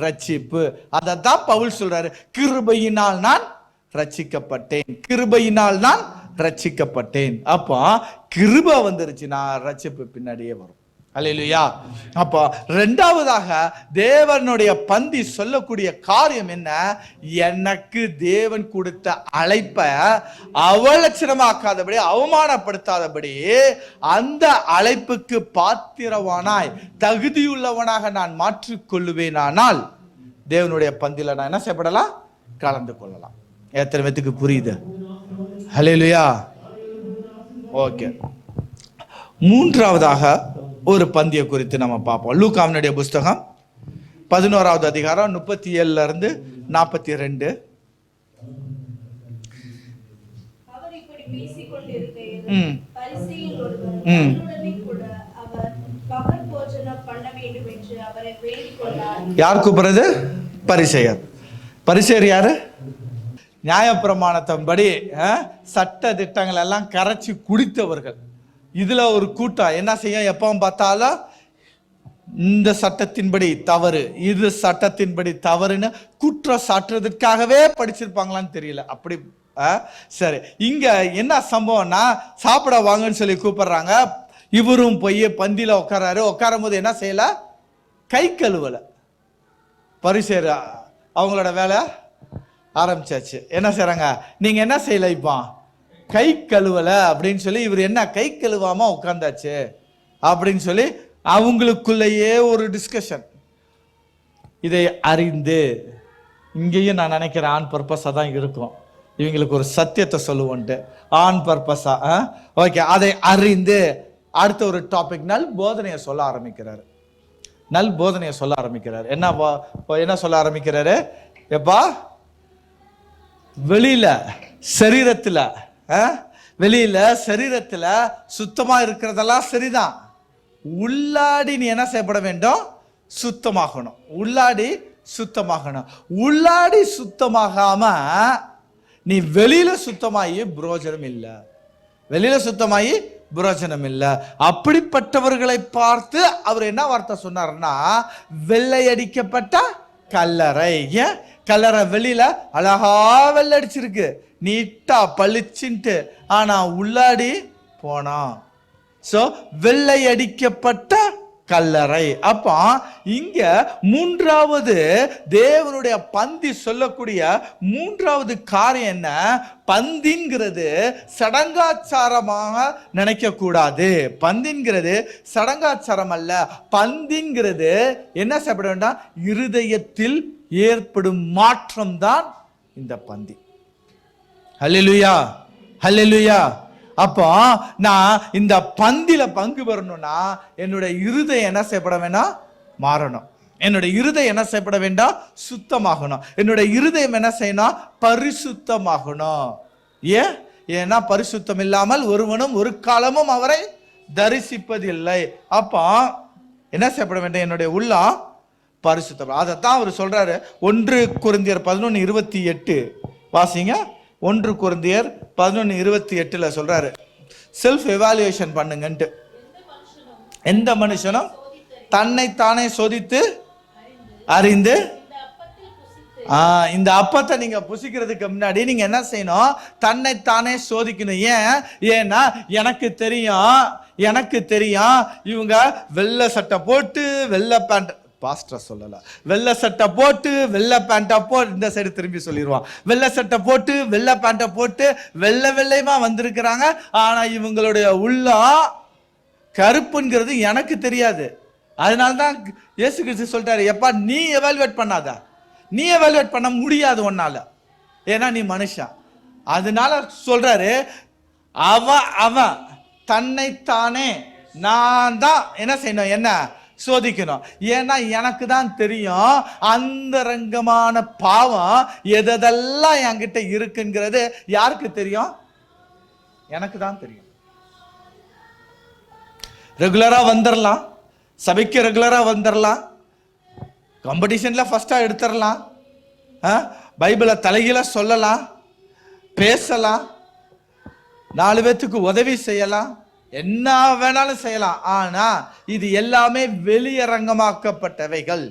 ரட்சிப்பு. அதான் பவுல் சொல்றாரு, கிருபையினால் நான் ரட்சிக்கப்பட்டேன், கிருபையினால் நான் ரட்சிக்கப்பட்டேன். அப்போ கிருபை வந்துருச்சுன்னா ரட்சிப்பு பின்னாடியே வரும். அல்லேலூயா. அப்போ ரெண்டாவதாக தேவனுடைய பந்தி சொல்லக்கூடிய காரியம் என்ன? எனக்கு தேவன் கொடுத்த அழைப்பை அவலட்சணமாக்காதபடி, அவமானப்படுத்தாதபடி, அந்த அழைப்புக்கு பாத்திரவானாய் தகுதியுள்ளவனாக நான் மாற்றிக்கொள்ளுவேனானால் தேவனுடைய பந்தில நான் என்ன செய்யப்படலாம்? கலந்து கொள்ளலாம். எத்தனை பேத்துக்கு புரியுது? ஹல்லேலூயா. ஓகே, மூன்றாவதாக ஒரு பந்தியை குறித்து நம்ம பார்ப்போம். லூக்காவினுடைய புஸ்தகம் 11வது அதிகாரம் 37 இருந்து 42. அவர் இப்படி பேசிக் கொண்டிருக்கையில் பரிசேயன் ஒருவன் அவருடனே கூட அவர் பகல் போஜனம் பண்ண வேண்டும் என்று அவரை வேண்டிக் கொண்டார். யார் கூப்பிடுறது? பரிசேயர். பரிசேயர் யாரு? நியாயப்பிரமாணத்தின்படி சட்ட திட்டங்கள் எல்லாம் கரைச்சி குடித்தவர்கள். இதுல ஒரு கூட்டம் என்ன செய்யும்? எப்பவும் பார்த்தாலும் இந்த சட்டத்தின்படி தவறு, இது சட்டத்தின்படி தவறுன்னு குற்றம் சாட்டுறதுக்காகவே படிச்சிருப்பாங்களான்னு தெரியல. அப்படி சரி, இங்க என்ன சம்பவம்னா, சாப்பிட வாங்கன்னு சொல்லி கூப்பிடுறாங்க. இவரும் போய் பந்தியில உட்காராரு. உட்காரும் போது என்ன செய்யல? கை கழுவல. பரிசேர் அவங்களோட வேலை ஆரம்பிச்சாச்சு. என்ன செய்றாங்க? நீங்க என்ன செய்யல, இப்போ கை கழுவல அப்படின்னு சொல்லி இவர் என்ன கை கழுவாம உட்கார்ந்தாச்சு அப்படின்னு சொல்லி அவங்களுக்குள்ளேயே ஒரு டிஸ்கஷன். இதை அறிந்து, இங்கேயும் நான் நினைக்கிறேன் ஆன் பர்பஸா தான் இருக்கும், இவங்களுக்கு ஒரு சத்தியத்தை சொல்லுவோன்ட்டு ஆன் பர்பஸா. ஓகே, அதை அறிந்து அடுத்த ஒரு டாபிக் நல் போதனையை சொல்ல ஆரம்பிக்கிறாரு. நல் போதனையை சொல்ல ஆரம்பிக்கிறாரு. என்ன சொல்ல ஆரம்பிக்கிறாரு? எப்பா வெளியில சரீரத்துல சுத்தமா இருக்கிறதெல்லாம் சரிதான், உள்ளாடி நீ என்ன செய்யப்பட வேண்டும்? சுத்தமாகணும். உள்ளாடி சுத்தமாகாம நீ வெளியில சுத்தமாயி புரோஜனம் இல்லை. அப்படிப்பட்டவர்களை பார்த்து அவர் என்ன வார்த்தை சொன்னார்னா, வெள்ளையடிக்கப்பட்ட கல்லறை. ஏன் கல்லறை வெளியில அழகா வெள்ளடிச்சிருக்கு, நீட்டா பளிச்சுன்ட்டு, ஆனா உள்ளாடி போனா வெள்ளையடிக்கப்பட்ட கல்லறை. அப்ப இங்க மூன்றாவது தேவனுடைய பந்தி சொல்லக்கூடிய மூன்றாவது காரியம் என்ன? பந்திங்கிறது சடங்காச்சாரமாக நினைக்க கூடாது. பந்திங்கிறது சடங்காச்சாரம் அல்ல. பந்திங்கிறது என்ன செய்யப்பட வேண்டாம்? இருதயத்தில் ஏற்படும் மாற்றம் தான் இந்த பந்தி. ஹல்லேலூயா, ஹல்லேலூயா. அப்போ நான் இந்த பந்தில பங்கு பெறணும்னா என்னுடைய இருதயம் என்ன செய்யப்பட வேண்டாம்? மாறணும். என்னுடைய இருதயம் என்ன செய்யப்பட வேண்டாம்? சுத்தமாகணும். என்னுடைய இருதயம் என்ன செய்யணும்? பரிசுத்தமாகணும். ஏன்னா பரிசுத்தம் இல்லாமல் ஒருவனும் ஒரு காலமும் அவரை தரிசிப்பதில்லை. அப்போ என்ன செய்யப்பட வேண்டும்? என்னுடைய உள்ளம் பரிசுத்தம். அதைத்தான் அவர் சொல்றாரு. 1 கொரிந்தியர் 11:28 வாசிங்க. 1 கொரிந்தியர் 11:28 சொல்றாரு, செல்ஃப் எவாலுவேஷன் பண்ணுங்கன்ட்டு. எந்த மனுஷனும் தன்னைத்தானே சோதித்து அறிந்து, இந்த அப்பத்தை நீங்க புசிக்கிறதுக்கு முன்னாடி நீங்க என்ன செய்யணும்? தன்னைத்தானே சோதிக்கணும். ஏன்னா எனக்கு தெரியும் இவங்க வெள்ளை சட்டை போட்டு வெள்ளை பேண்ட், பாஸ்டர் சொல்லல, வெள்ளை சட்டை போட்டு வெள்ளை பேண்டா போட்டு, இந்த சைடு திரும்பி சொல்லிடுவான், வெள்ளை சட்டை போட்டு வெள்ளை பேண்டை போட்டு வெள்ளையமா வந்திருக்கிறாங்க. ஆனா இவங்களுடைய உள்ளம் கருப்புங்கிறது எனக்கு தெரியாது. அதனால்தான் இயேசு கிறிஸ்து சொல்லிட்டாரு, எப்பா நீ எவாலுவேட் பண்ணாத, நீ எவாலுவேட் பண்ண முடியாது உன்னால, ஏன்னா நீ மனுஷன். அதனால சொல்றாரு, அவன் தன்னைத்தானே நான் தான் என்ன செய்யணும்? என்ன சோதிக்கணும். ஏன்னா எனக்கு தான் தெரியும் அந்தரங்கமான பாவம் எதெல்லாம் என்கிட்ட இருக்குங்கிறது. யாருக்கு தெரியும்? எனக்கு தான் தெரியும். ரெகுலரா வந்துடலாம், சபைக்கு ரெகுலரா வந்துடலாம், காம்படிஷன்ல ஃபர்ஸ்டா எடுத்துடலாம், பைபிளை தலைகீழ சொல்லலாம், பேசலாம், 4 பேத்துக்கு உதவி செய்யலாம், என்ன வேணாலும் செய்யலாம். ஆனா இது எல்லாமே வெளியரங்கமாக்கப்பட்டவைகள்.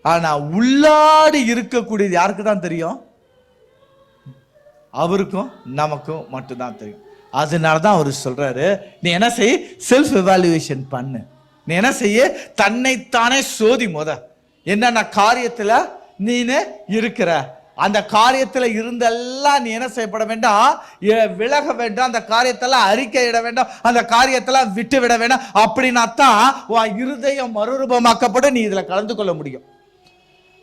ஆனா உள்ளாடி இருக்கக்கூடியது யாருக்கு தான் தெரியும்? அவருக்கும் நமக்கும் மட்டும்தான் தெரியும். அதனாலதான் அவர் சொல்றாரு, நீ என்ன செய்ய? செல்ஃப் எவாலுவேஷன் பண்ணு. நீ என்ன செய்ய? தன்னைத்தானே சோதி. என்னென்ன காரியத்துல நீனு இருக்கிற, அந்த காரியத்துல இருந்தெல்லாம் நீ என்ன செய்யப்பட வேண்டாம்? விலக வேண்டாம். அந்த காரியத்தெல்லாம் அறிக்கையிட வேண்டாம். அந்த காரியத்தெல்லாம் விட்டு விட வேண்டாம். அப்படின்னா தான் இருதயம் மறுரூபமாக்கப்படும், நீ இதுல கலந்து கொள்ள முடியும்.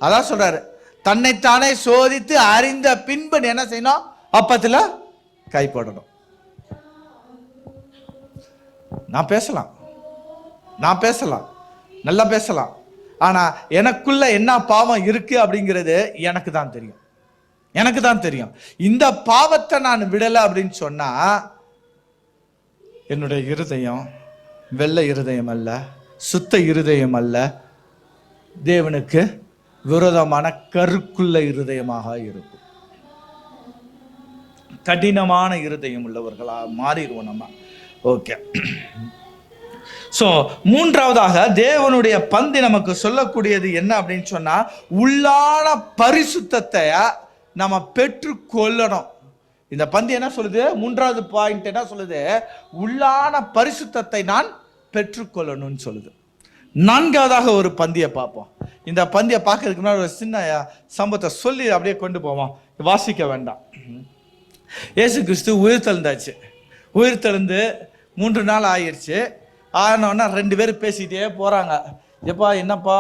அதான் சொல்றாரு, தன்னைத்தானே சோதித்து அறிந்த பின்பு நீ என்ன செய்யணும்? அப்பத்துல கைப்படணும். நான் பேசலாம், நல்லா பேசலாம். ஆனா எனக்குள்ள என்ன பாவம் இருக்கு அப்படிங்கிறது எனக்கு தான் தெரியும். இந்த பாவத்தை நான் விடல அப்படின்னு சொன்னா என்னுடைய இருதயம் வெள்ளை இருதயம் அல்ல, சுத்த இருதயம் அல்ல, தேவனுக்கு விரோதமான கருக்குள்ள இருதயமாக இருக்கும். கடினமான இருதயம் உள்ளவர்களா மாறிடுவோம் நம்ம. ஓகே, ஸோ மூன்றாவதாக தேவனுடைய பந்தி நமக்கு சொல்லக்கூடியது என்ன அப்படின்னு சொன்னா, உள்ளான பரிசுத்தத்தை நம்ம பெற்றுக்கொள்ளணும். இந்த பந்தி என்ன சொல்லுது? மூன்றாவது பாயிண்ட் என்ன சொல்லுது? உள்ளான பரிசுத்தத்தை நான் பெற்றுக்கொள்ளணும்னு சொல்லுது. நான்காவதாக ஒரு பந்தியை பார்ப்போம். இந்த பந்தியை பார்க்கறதுக்கு முன்னாடி ஒரு சின்ன சம்பவத்தை சொல்லி அப்படியே கொண்டு போவோம், வாசிக்க வேண்டாம். இயேசு கிறிஸ்து உயிர் தெழுந்தாச்சு. உயிர் தெழுந்து 3 நாள் ஆயிடுச்சு. ஆனோன்னா 2 பேர் பேசிக்கிட்டே போகிறாங்க. எப்பா என்னப்பா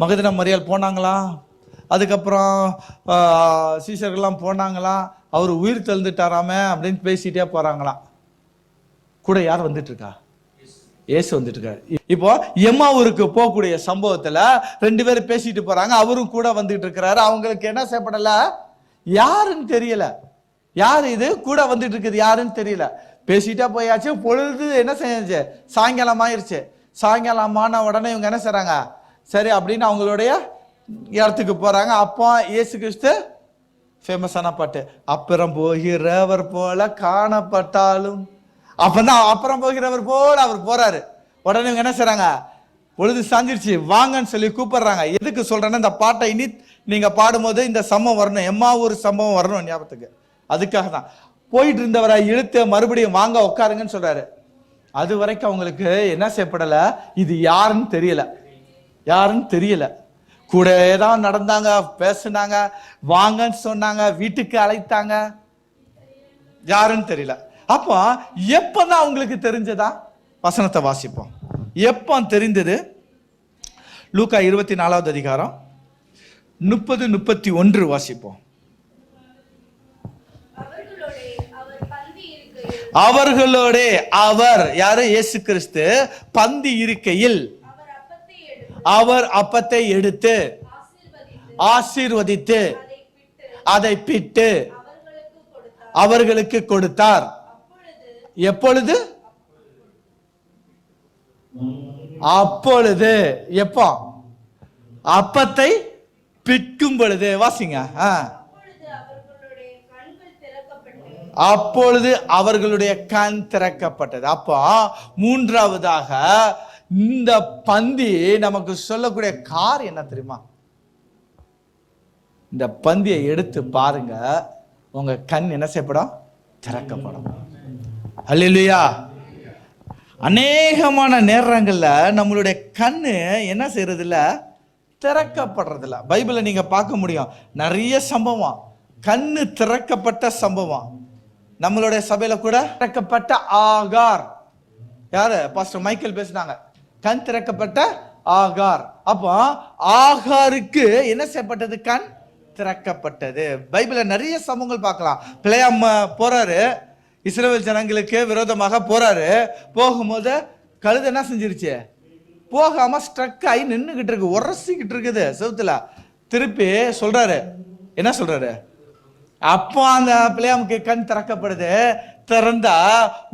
மகதலேனா மரியாள் போனாங்களா, அதுக்கப்புறம் சீசர்கள்லாம் போனாங்களாம், அவர் உயிர் தெழுந்துட்டாராமே அப்படின்னு பேசிகிட்டே போகிறாங்களாம். கூட யார் வந்துட்டு இருக்கா? இயேசு வந்துட்டு இருக்காரு. இப்போ எம்மாவூருக்கு போகக்கூடிய சம்பவத்துல 2 பேர் பேசிட்டு போறாங்க, அவரும் கூட வந்துட்டு இருக்கிறாரு. அவங்களுக்கு என்ன செய்யப்படல? யாருன்னு தெரியல. யார் இது கூட வந்துட்டு இருக்குது யாருன்னு தெரியல. பேசிட்டா போயாச்சு. பொழுது என்ன செஞ்சு? சாயங்காலம் ஆயிருச்சு. சாயங்காலமான உடனே இவங்க என்ன செய்றாங்க? சரி அப்படின்னு அவங்களுடைய இடத்துக்கு போறாங்க. அப்போ இயேசு கிறிஸ்து ஃபேமஸான பாட்டு, அப்புறம் போகிறவர் போல காணப்பட்டாலும், அப்பதான் அப்புறம் போகிறவர் போல அவர் போறாரு. உடனே இவங்க என்ன செய்றாங்க? பொழுது சாஞ்சிருச்சு, வாங்கன்னு சொல்லி கூப்பிடுறாங்க. எதுக்கு சொல்றேன்னா, இந்த பாட்டை இனி நீங்க பாடும்போது இந்த சம்பவம் வரணும், எம்மாவூர் சம்பவம் வரணும் ஞாபகத்துக்கு. அதுக்காக தான் போயிட்டு இருந்தவரை இழுத்து மறுபடியும் வாங்க உட்காருங்கன்னு சொல்றாரு. அது வரைக்கும் அவங்களுக்கு என்ன செய்யப்படல? இது யாருன்னு தெரியல. யாருன்னு தெரியல. கூட தான் நடந்தாங்க, பேசுனாங்க, வாங்கன்னு சொன்னாங்க, வீட்டுக்கு அழைத்தாங்க, யாருன்னு தெரியல. அப்போ எப்பதான் அவங்களுக்கு தெரிஞ்சதா? வசனத்தை வாசிப்போம். எப்போ தெரிந்தது? லூக்கா 24வது அதிகாரம் 30-31 வாசிப்போம். அவர்களோட அவர் யாரு? இயேசு கிறிஸ்து பந்தி இருக்கையில் அவர் அப்பத்தை எடுத்து ஆசீர்வதித்து அதை பிட்டு அவர்களுக்கு கொடுத்தார். எப்பொழுது? அப்பொழுது. எப்போ? அப்பத்தை பிட்கும் பொழுது. வாசிங்க. அப்பொழுது அவர்களுடைய கண் திறக்கப்பட்டது. அப்போ மூன்றாவதாக இந்த பந்தி நமக்கு சொல்லக்கூடிய காரியம் என்ன தெரியுமா? இந்த பந்தியை எடுத்து பாருங்க, உங்க கண் என்ன செய்யப்படும்? திறக்கப்படும். அல்லேலூயா. அநேகமான நேரங்கள்ல நம்மளுடைய கண்ணு என்ன செய்யறது இல்ல? திறக்கப்படுறதில்ல. பைபிளை நீங்க பார்க்க முடியும், நிறைய சம்பவம் கண்ணு திறக்கப்பட்ட சம்பவம். நம்மளுடைய சபையில கூட திறக்கப்பட்ட ஆகார், யாரு? பாஸ்டர் மைக்கேல் பேசினாங்க, கண் திறக்கப்பட்ட ஆகார். அப்போ ஆகாருக்கு என்ன செய்யப்பட்டது? கண் திறக்கப்பட்டது. பைபிள்ல நிறைய சம்பவங்கள் பார்க்கலாம். பிலேயாம் போறாரு, இஸ்ரவேல் ஜனங்களுக்கு விரோதமாக போறாரு. போகும்போது கழுதை என்ன செஞ்சிருச்சு? போகாம ஸ்ட்ரக் ஆகி நின்றுகிட்டு இருக்கு, உரசிக்கிட்டு இருக்குது செவுத்துல. திருப்பி சொல்றாரு, என்ன சொல்றாரு? அப்போ அந்த பிள்ளையாமுக்கு கண் திறக்கப்படுது. திறந்தா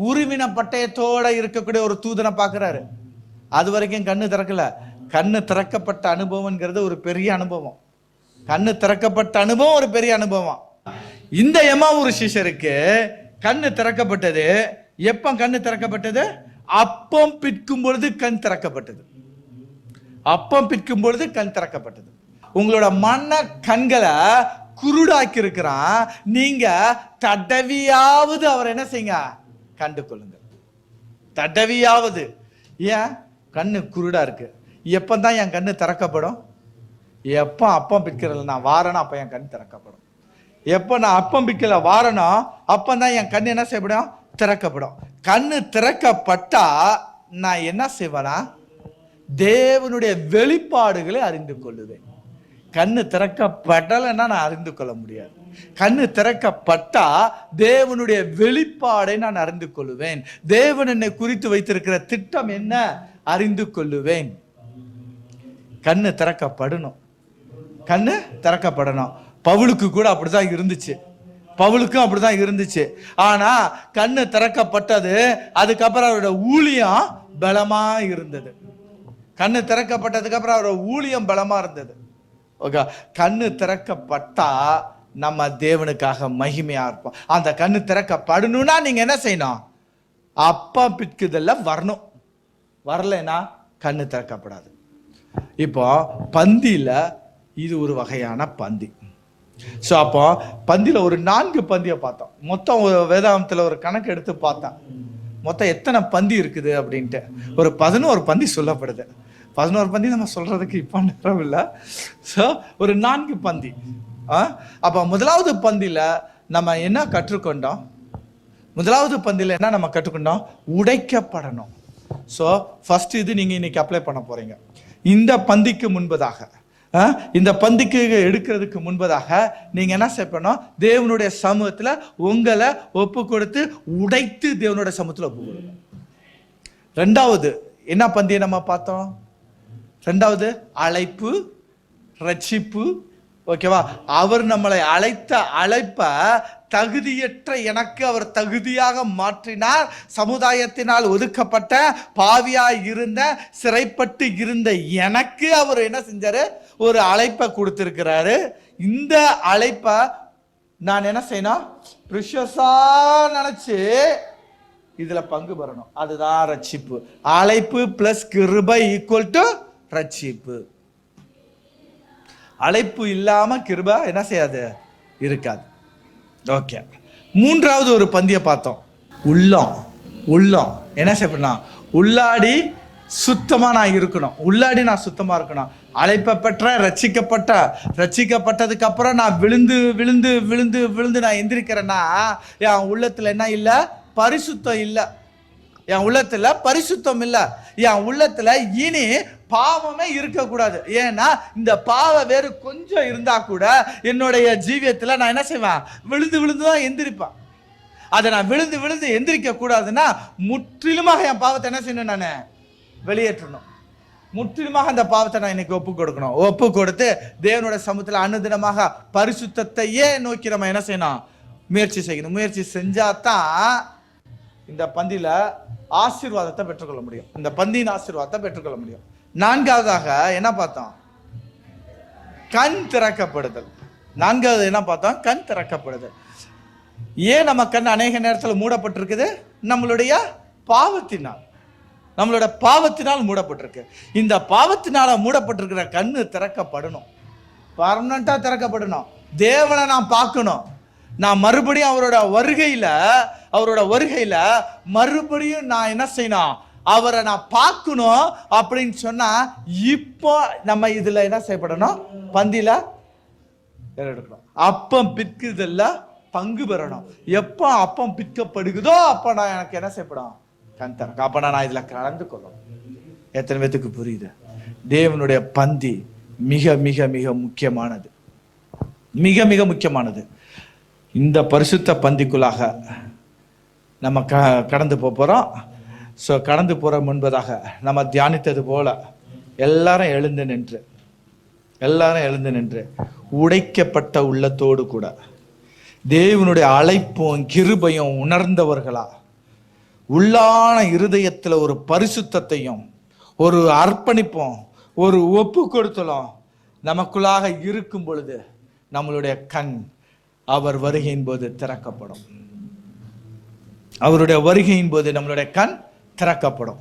உருவின பட்டயத்தோட இருக்கக்கூடிய ஒரு தூதனை பார்க்கிறாரு. அது வரைக்கும் கண்ணு திறக்கல. கண்ணு திறக்கப்பட்ட அனுபவம்ங்கிறது ஒரு பெரிய அனுபவம். கண்ணு திறக்கப்பட்ட அனுபவம் ஒரு பெரிய அனுபவம். இந்த எம்மாவூர் சீஷருக்கு கண்ணு திறக்கப்பட்டது. எப்ப கண்ணு திறக்கப்பட்டது? அப்பம் பிற்கும் பொழுது கண் திறக்கப்பட்டது. அப்பம் பிற்கும் பொழுது கண் திறக்கப்பட்டது. உங்களோட மன கண்களை குருடாக்கி இருக்கிறான். நீங்க தடவியாவது அவர் என்ன செய்யுங்க? கண்டு கொள்ளுங்க. தடவியாவது. ஏன் கண்ணு குருடா இருக்கு? எப்பதான் என் கண்ணு திறக்கப்படும்? எப்ப அப்பம் பிற்கிறல நான் வாரணும், அப்ப என் கண் திறக்கப்படும். எப்ப நான் அப்பம் பிற்கல வாரணும், அப்பதான் என் கண்ணு என்ன செய்யப்படும்? திறக்கப்படும். கண்ணு திறக்கப்பட்டா நான் என்ன செய்வேனா? தேவனுடைய வெளிப்பாடுகளை அறிந்து கொள்ளுவேன். கண்ணு திறக்கப்படலைன்னா நான் அறிந்து கொள்ள முடியாது. கண்ணு திறக்கப்பட்டா தேவனுடைய வெளிப்பாடை நான் அறிந்து கொள்ளுவேன். தேவன் என்னை குறித்து வைத்திருக்கிற திட்டம் என்ன அறிந்து கொள்ளுவேன். கண்ணு திறக்கப்படணும். கண்ணு திறக்கப்படணும். பவுலுக்கு கூட அப்படிதான் இருந்துச்சு. பவுலுக்கும் அப்படிதான் இருந்துச்சு. ஆனா கண்ணு திறக்கப்பட்டது. அதுக்கப்புறம் அவரோட ஊழியம் பலமா இருந்தது. கண்ணு திறக்கப்பட்டதுக்கு அப்புறம் அவரோட ஊழியம் பலமா இருந்தது. ஓகே, கண்ணு திறக்கப்பட்டா நம்ம தேவனுக்காக மகிமையா இருப்போம். அந்த கண்ணு திறக்கப்படணும்னா நீங்க என்ன செய்யணும்? அப்பா பிற்குதல்ல வரணும். வரலைன்னா கண்ணு திறக்கப்படாது. இப்போ பந்தியில் இது ஒரு வகையான பந்தி. ஸோ அப்போ பந்தியில் ஒரு 4 பந்தியை பார்த்தோம். மொத்தம் ஒரு வேதாந்தத்தில் ஒரு கணக்கு எடுத்து பார்த்தேன், மொத்தம் எத்தனை பந்தி இருக்குது அப்படின்ட்டு. ஒரு 11 பந்தி சொல்லப்படுது. 11 பந்தி நம்ம சொல்றதுக்கு இப்போ நேரம் இல்லை. ஸோ ஒரு 4 பந்தி. அப்போ முதலாவது பந்தியில் நம்ம என்ன கற்றுக்கொண்டோம்? முதலாவது பந்தியில் என்ன நம்ம கற்றுக்கொண்டோம்? உடைக்கப்படணும். ஸோ ஃபர்ஸ்ட் இது நீங்கள் இன்னைக்கு அப்ளை பண்ண போறீங்க. இந்த பந்திக்கு முன்பதாக, இந்த பந்திக்கு எடுக்கிறதுக்கு முன்பதாக நீங்க என்ன செய்யணும்? தேவனுடைய சமூகத்துல உங்களை ஒப்பு கொடுத்து உடைத்து தேவனுடைய சமூகத்துல ஒப்பு கொடுங்க. ரெண்டாவது என்ன பந்தியை நம்ம பார்த்தோம்? ரெண்டாவது அழைப்பு, ரட்சிப்பு. ஓகேவா? அவர் நம்மளை அழைத்த அழைப்ப தகுதியற்ற எனக்கு அவர் தகுதியாக மாற்றினார். சமுதாயத்தினால் ஒதுக்கப்பட்ட பாவியாய் இருந்த, சிறைப்பட்டு இருந்த எனக்கு அவர் என்ன செஞ்சாரு? ஒரு அழைப்பை கொடுத்திருக்கிறாரு. இந்த அழைப்பை நான் என்ன செய்யணும்? ப்ரிஷஸா நினைச்சு இதுல பங்கு பெறணும். அதுதான் ரட்சிப்பு. அழைப்பு பிளஸ் கிருபை ஈக்குவல் டு ரட்சிப்பு. அழைப்பு இல்லாம கிருபை என்ன செய்யாது? இருக்காது. ஓகே, மூன்றாவது ஒரு பந்தியை பார்த்தோம். உள்ளம் என்ன செய்யணும்? உள்ளாடி சுத்தமா நான் இருக்கணும். உள்ளாடி நான் சுத்தமா இருக்கணும். அழைப்பை பெற்ற, ரட்சிக்கப்பட்டதுக்கு அப்புறம் நான் விழுந்து விழுந்து விழுந்து விழுந்து நான் எந்திரிக்கிறேன்னா என் உள்ளத்துல என்ன இல்லை? பரிசுத்தம் இல்லை. என் உள்ளத்துல பரிசுத்தம் இல்லை. என் உள்ளத்துல இனி பாவமே இருக்கக்கூடாது. ஏன்னா இந்த பாவம் வேறு கொஞ்சம் இருந்தா கூட என்னுடைய ஜீவியத்துல நான் என்ன செய்வேன்? விழுந்து விழுந்து தான் எந்திரிப்பேன். அதை நான் விழுந்து விழுந்து எந்திரிக்க கூடாதுன்னா முற்றிலுமாக என் பாவத்தை என்ன செய்யணும்? நான் வெளியேற்றணும். முற்றிலுமாக அந்த பாவத்தை நான் இன்னைக்கு ஒப்பு கொடுக்கணும். ஒப்பு கொடுத்து தேவனுடைய சமூகத்தில் அனுதினமாக பரிசுத்தத்தையே நோக்கி நம்ம என்ன செய்யணும்? முயற்சி செய்யணும். முயற்சி செஞ்சாதான் இந்த பந்தியில ஆசீர்வாதத்தை பெற்றுக்கொள்ள முடியும். இந்த பந்தியின் ஆசீர்வாதத்தை பெற்றுக்கொள்ள முடியும். நான்காவதாக என்ன பார்த்தோம்? கண் திறக்கப்படுதல். நான்காவது என்ன பார்த்தோம்? கண் திறக்கப்படுதல். ஏன் நம்ம கண் அநேக நேரத்தில் மூடப்பட்டிருக்குது? நம்மளுடைய பாவத்தினால். நம்மளோட பாவத்தினால் மூடப்பட்டிருக்கு. இந்த பாவத்தினால மூடப்பட்டிருக்கிற கண்ணு திறக்கப்படணும். பர்மனண்டா திறக்கப்படணும். தேவனை நான் பார்க்கணும். நான் மறுபடியும் அவரோட வருகையில மறுபடியும் நான் என்ன செய்யணும்? அவரை நான் பார்க்கணும். அப்படின்னு சொன்னா இப்போ நம்ம இதுல என்ன செய்யப்படணும்? பந்தியில எடுக்கணும். அப்பம் பிற்குதல்ல பங்கு பெறணும். எப்ப அப்பம் பிற்கப்படுகிறதோ அப்ப நான் எனக்கு என்ன செய்யப்படும்? கண் திறக்கும். அப்ப நான் இதுல கலந்து கொள்ளணும். எத்தனை பேத்துக்கு புரியுது? தேவனுடைய பந்தி மிக மிக மிக முக்கியமானது. மிக மிக முக்கியமானது. இந்த பரிசுத்த பந்திக்குள்ளாக நம்ம கடந்து போறோம். ஸோ கடந்து போற முன்பதாக நம்ம தியானித்தது போல எல்லாரும் எழுந்து நின்று உடைக்கப்பட்ட உள்ளத்தோடு கூட தேவனுடைய அழைப்பும் கிருபையும் உணர்ந்தவர்களா, உள்ளான இருதயத்தில் ஒரு பரிசுத்தத்தையும் ஒரு அர்ப்பணிப்பும் ஒரு ஒப்பு கொடுத்தலும் நமக்குள்ளாக இருக்கும் பொழுது நம்மளுடைய கண் அவர் வருகையின் போது திறக்கப்படும். அவருடைய வருகையின் போது நம்மளுடைய கண் திறக்கப்படும்.